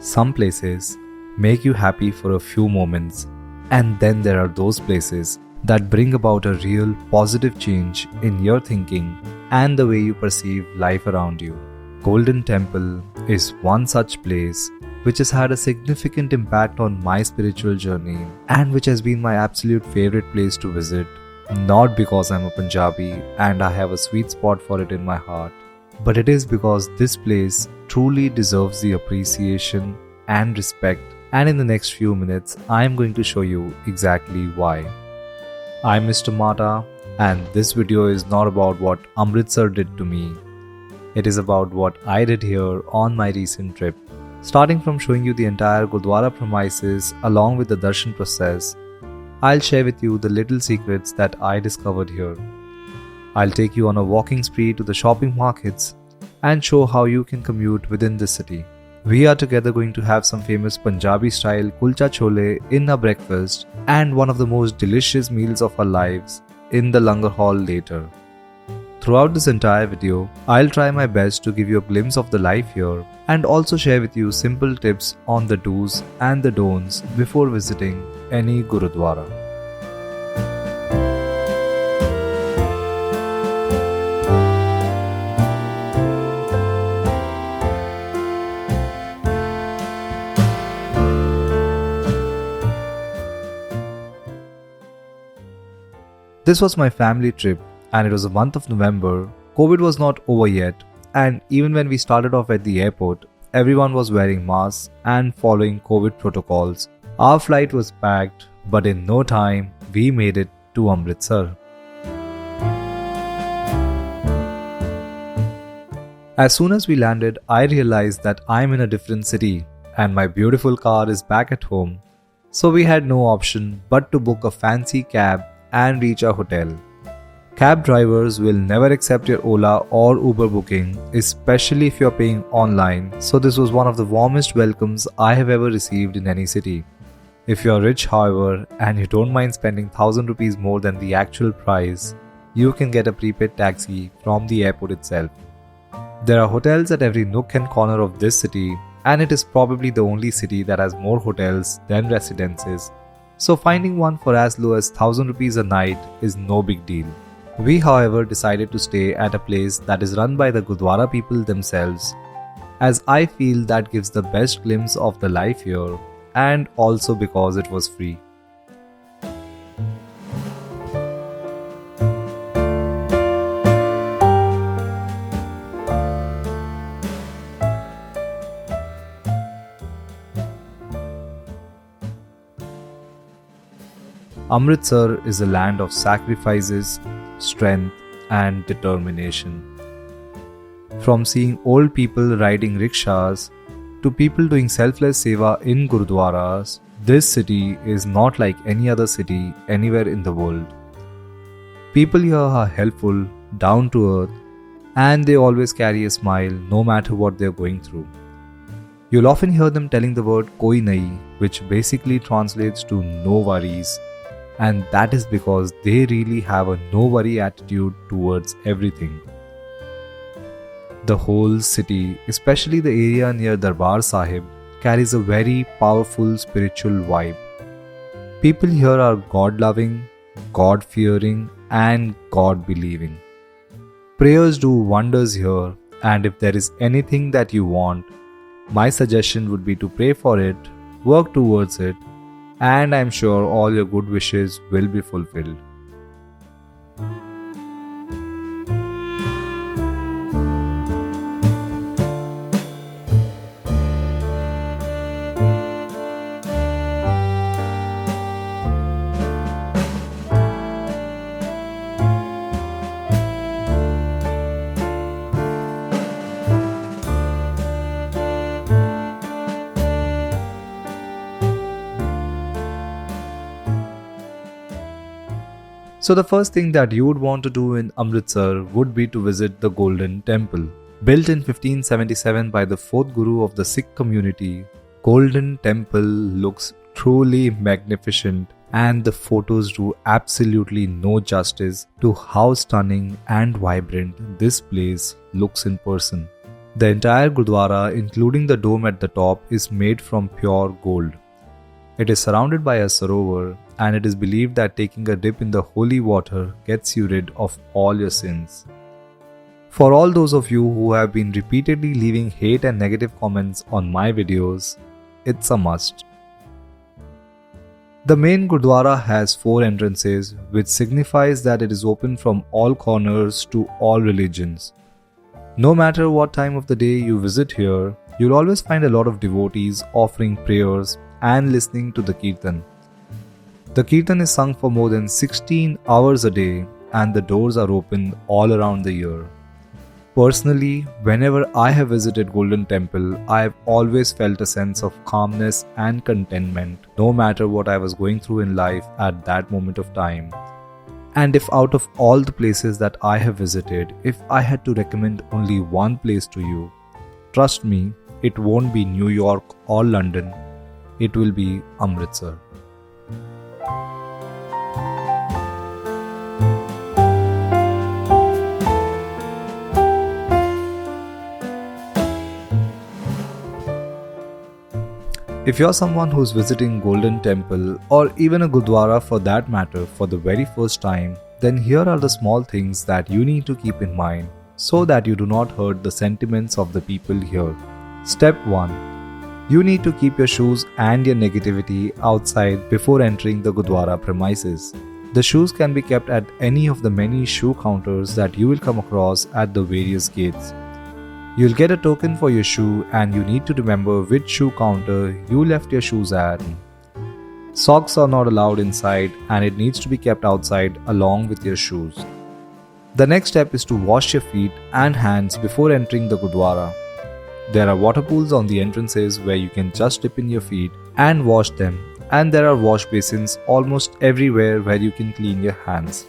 Some places make you happy for a few moments, and then there are those places that bring about a real positive change in your thinking and the way you perceive life around you. Golden Temple is one such place which has had a significant impact on my spiritual journey and which has been my absolute favorite place to visit, not because I'm a Punjabi and I have a sweet spot for it in my heart, but it is because this place truly deserves the appreciation and respect, and in the next few minutes I am going to show you exactly why. I'm Mr. Matta, and this video is not about what Amritsar did to me. It is about what I did here on my recent trip. Starting from showing you the entire Gurudwara premises along with the darshan process, I'll share with you the little secrets that I discovered here. I'll take you on a walking spree to the shopping markets and show how you can commute within the city. We are together going to have some famous Punjabi Style Kulcha Chole in our breakfast and one of the most delicious meals of our lives in the langar hall later. Throughout this entire video, I'll try my best to give you a glimpse of the life here and also share with you simple tips on the do's and the don'ts before visiting any Gurudwara. This was my family trip, and it was the month of November. COVID was not over yet, and even when we started off at the airport, everyone was wearing masks and following COVID protocols. Our flight was packed, but in no time, we made it to Amritsar. As soon as we landed, I realized that I'm in a different city, and my beautiful car is back at home. So we had no option but to book a fancy cab and reach our hotel. Cab drivers will never accept your Ola or Uber booking, especially if you're paying online, so this was one of the warmest welcomes I have ever received in any city. If you're rich, however, and you don't mind spending 1,000 rupees more than the actual price, you can get a prepaid taxi from the airport itself. There are hotels at every nook and corner of this city, and it is probably the only city that has more hotels than residences. So finding one for as low as 1,000 rupees a night is no big deal. We, however, decided to stay at a place that is run by the Gurudwara people themselves, as I feel that gives the best glimpse of the life here, and also because it was free. Amritsar is a land of sacrifices, strength, and determination. From seeing old people riding rickshaws to people doing selfless seva in Gurudwaras, this city is not like any other city anywhere in the world. People here are helpful, down to earth, and they always carry a smile no matter what they're going through. You'll often hear them telling the word koi nahi, which basically translates to no worries. And that is because they really have a no-worry attitude towards everything. The whole city, especially the area near Darbar Sahib, carries a very powerful spiritual vibe. People here are God-loving, God-fearing, and God-believing. Prayers do wonders here, and if there is anything that you want, my suggestion would be to pray for it, work towards it, and I'm sure all your good wishes will be fulfilled. So the first thing that you would want to do in Amritsar would be to visit the Golden Temple. Built in 1577 by the 4th Guru of the Sikh community, Golden Temple looks truly magnificent, and the photos do absolutely no justice to how stunning and vibrant this place looks in person. The entire Gurudwara, including the dome at the top, is made from pure gold. It is surrounded by a sarovar, and it is believed that taking a dip in the holy water gets you rid of all your sins. For all those of you who have been repeatedly leaving hate and negative comments on my videos, it's a must. The main Gurudwara has 4 entrances, which signifies that it is open from all corners to all religions. No matter what time of the day you visit here, you'll always find a lot of devotees offering prayers and listening to the Kirtan. The Kirtan is sung for more than 16 hours a day, and the doors are open all around the year. Personally, whenever I have visited Golden Temple, I have always felt a sense of calmness and contentment, no matter what I was going through in life at that moment of time. And if out of all the places that I have visited, if I had to recommend only one place to you, trust me, it won't be New York or London, it will be Amritsar. If you're someone who's visiting Golden Temple or even a Gurudwara for that matter for the very first time, then here are the small things that you need to keep in mind so that you do not hurt the sentiments of the people here. Step 1. You need to keep your shoes and your negativity outside before entering the Gurudwara premises. The shoes can be kept at any of the many shoe counters that you will come across at the various gates. You'll get a token for your shoe and you need to remember which shoe counter you left your shoes at. Socks are not allowed inside and it needs to be kept outside along with your shoes. The next step is to wash your feet and hands before entering the Gurudwara. There are water pools on the entrances where you can just dip in your feet and wash them, and there are wash basins almost everywhere where you can clean your hands.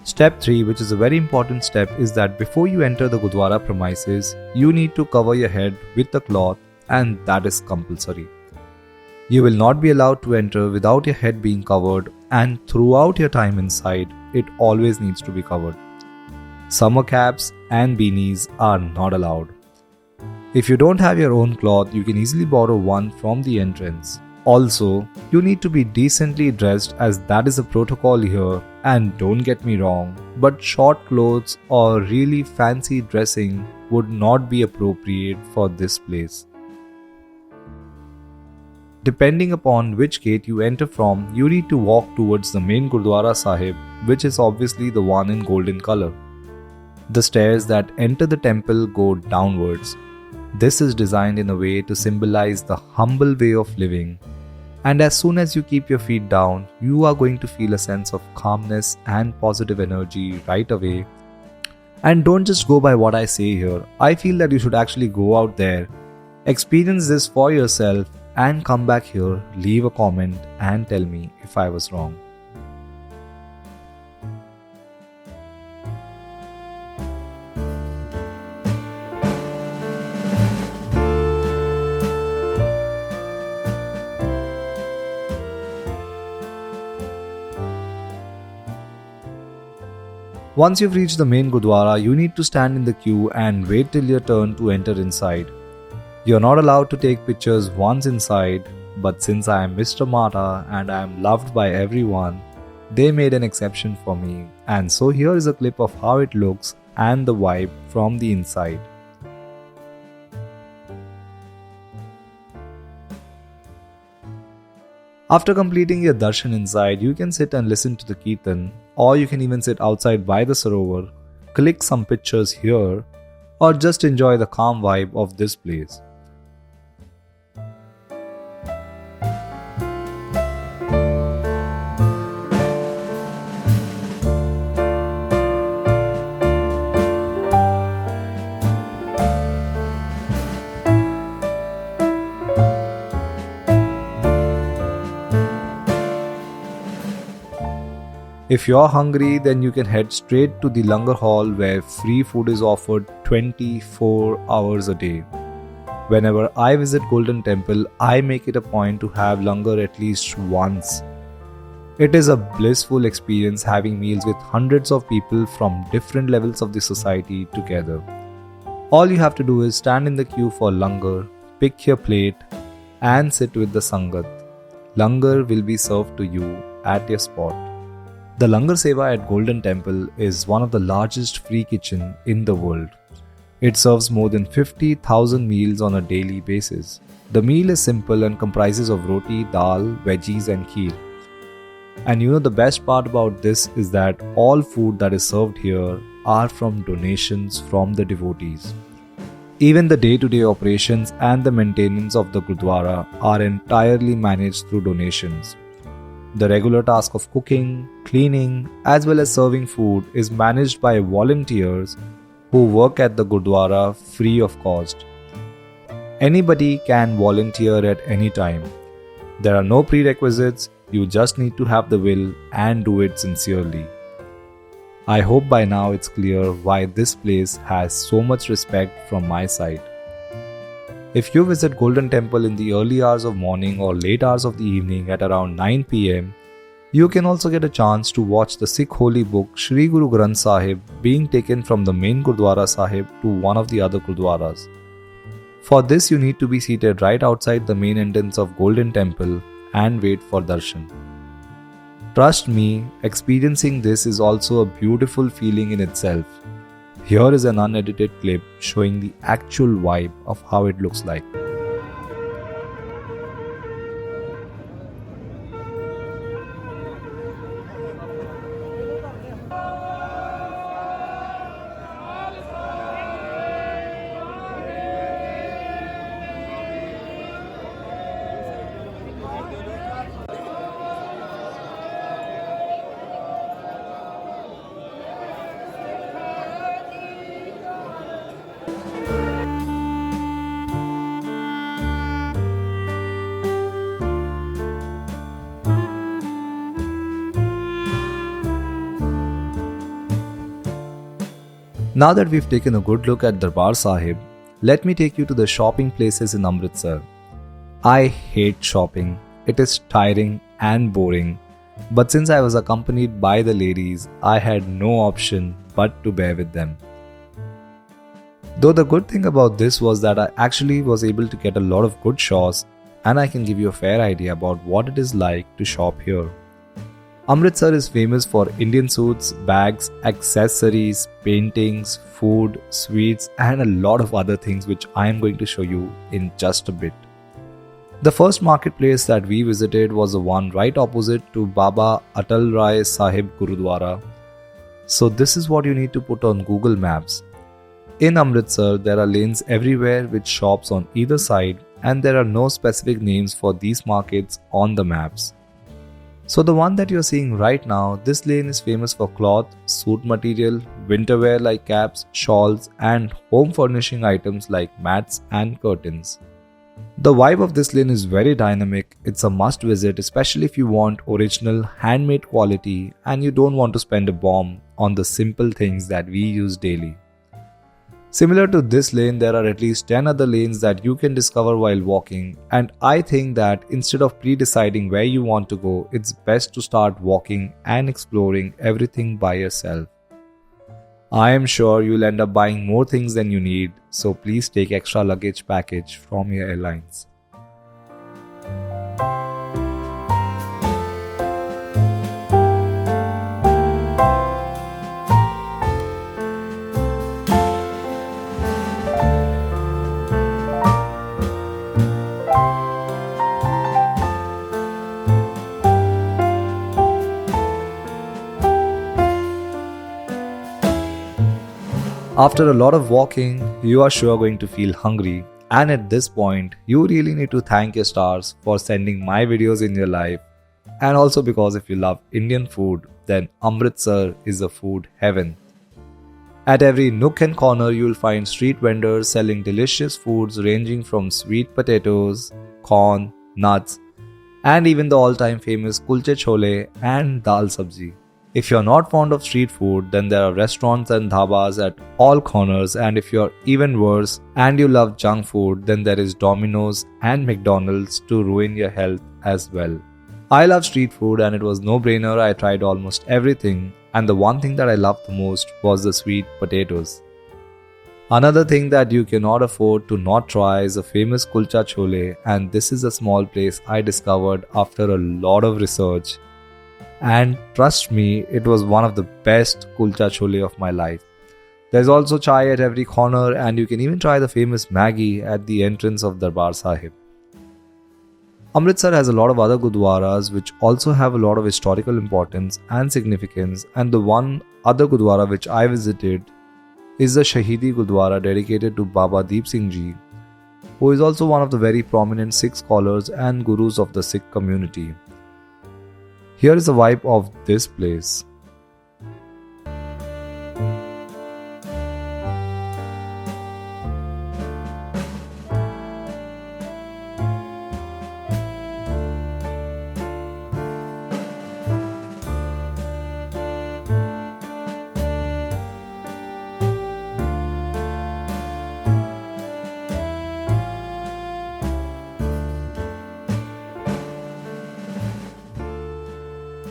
Step 3, which is a very important step, is that before you enter the Gurudwara premises, you need to cover your head with a cloth, and that is compulsory. You will not be allowed to enter without your head being covered, and throughout your time inside, it always needs to be covered. Summer caps and beanies are not allowed. If you don't have your own cloth, you can easily borrow one from the entrance. Also, you need to be decently dressed as that is a protocol here, and don't get me wrong, but short clothes or really fancy dressing would not be appropriate for this place. Depending upon which gate you enter from, you need to walk towards the main Gurudwara Sahib, which is obviously the one in golden color. The stairs that enter the temple go downwards. This is designed in a way to symbolize the humble way of living. And as soon as you keep your feet down, you are going to feel a sense of calmness and positive energy right away. And don't just go by what I say here. I feel that you should actually go out there, experience this for yourself, and come back here, leave a comment, and tell me if I was wrong. Once you've reached the main Gurudwara, you need to stand in the queue and wait till your turn to enter inside. You're not allowed to take pictures once inside, but since I am Mr. Matta and I am loved by everyone, they made an exception for me, and so here is a clip of how it looks and the vibe from the inside. After completing your darshan inside, you can sit and listen to the Kirtan, or you can even sit outside by the sarovar, click some pictures here, or just enjoy the calm vibe of this place. If you're hungry, then you can head straight to the langar hall where free food is offered 24 hours a day. Whenever I visit Golden Temple, I make it a point to have langar at least once. It is a blissful experience having meals with hundreds of people from different levels of the society together. All you have to do is stand in the queue for langar, pick your plate, and sit with the sangat. Langar will be served to you at your spot. The Langar Seva at Golden Temple is one of the largest free kitchen in the world. It serves more than 50,000 meals on a daily basis. The meal is simple and comprises of roti, dal, veggies and kheer. And the best part about this is that all food that is served here are from donations from the devotees. Even the day-to-day operations and the maintenance of the Gurudwara are entirely managed through donations. The regular task of cooking, cleaning, as well as serving food is managed by volunteers who work at the Gurudwara free of cost. Anybody can volunteer at any time. There are no prerequisites, you just need to have the will and do it sincerely. I hope by now it's clear why this place has so much respect from my side. If you visit Golden Temple in the early hours of morning or late hours of the evening at around 9 pm, you can also get a chance to watch the Sikh holy book Sri Guru Granth Sahib being taken from the main Gurudwara Sahib to one of the other Gurudwaras. For this you need to be seated right outside the main entrance of Golden Temple and wait for darshan. Trust me, experiencing this is also a beautiful feeling in itself. Here is an unedited clip showing the actual vibe of how it looks like. Now that we've taken a good look at Darbar Sahib, let me take you to the shopping places in Amritsar. I hate shopping. It is tiring and boring. But since I was accompanied by the ladies, I had no option but to bear with them. Though the good thing about this was that I actually was able to get a lot of good shows, and I can give you a fair idea about what it is like to shop here. Amritsar is famous for Indian suits, bags, accessories, paintings, food, sweets and a lot of other things which I am going to show you in just a bit. The first marketplace that we visited was the one right opposite to Baba Atal Rai Sahib Gurudwara. So this is what you need to put on Google Maps. In Amritsar, there are lanes everywhere with shops on either side, and there are no specific names for these markets on the maps. So the one that you're seeing right now, this lane is famous for cloth, suit material, winter wear like caps, shawls and home furnishing items like mats and curtains. The vibe of this lane is very dynamic. It's a must visit, especially if you want original handmade quality and you don't want to spend a bomb on the simple things that we use daily. Similar to this lane, there are at least 10 other lanes that you can discover while walking, and I think that instead of pre-deciding where you want to go, it's best to start walking and exploring everything by yourself. I am sure you'll end up buying more things than you need, so please take extra luggage package from your airlines. After a lot of walking, you are sure going to feel hungry, and at this point, you really need to thank your stars for sending my videos in your life, and also because if you love Indian food, then Amritsar is a food heaven. At every nook and corner, you will find street vendors selling delicious foods ranging from sweet potatoes, corn, nuts, and even the all-time famous kulcha chole and dal sabji. If you're not fond of street food, then there are restaurants and dhabas at all corners, and if you're even worse and you love junk food, then there is Domino's and McDonald's to ruin your health as well. I love street food and it was no-brainer. I tried almost everything, and the one thing that I loved the most was the sweet potatoes. Another thing that you cannot afford to not try is a famous Kulcha Chole, and this is a small place I discovered after a lot of research. And trust me, it was one of the best Kulcha Chole of my life. There's also chai at every corner, and you can even try the famous Maggie at the entrance of Darbar Sahib. Amritsar has a lot of other Gurudwaras which also have a lot of historical importance and significance, and the one other Gurudwara which I visited is the Shahidi Gurudwara dedicated to Baba Deep Singh Ji, who is also one of the very prominent Sikh scholars and gurus of the Sikh community. Here is a vibe of this place.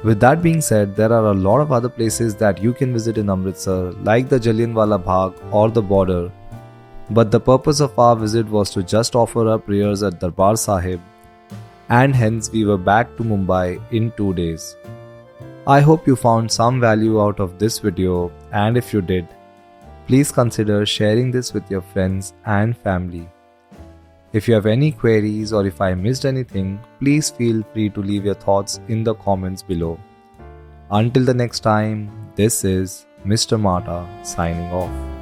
With that being said, there are a lot of other places that you can visit in Amritsar, like the Jallianwala Bagh or the border. But the purpose of our visit was to just offer our prayers at Darbar Sahib, and hence we were back to Mumbai in 2 days. I hope you found some value out of this video, and if you did, please consider sharing this with your friends and family. If you have any queries or if I missed anything, please feel free to leave your thoughts in the comments below. Until the next time, this is Mr. Matta signing off.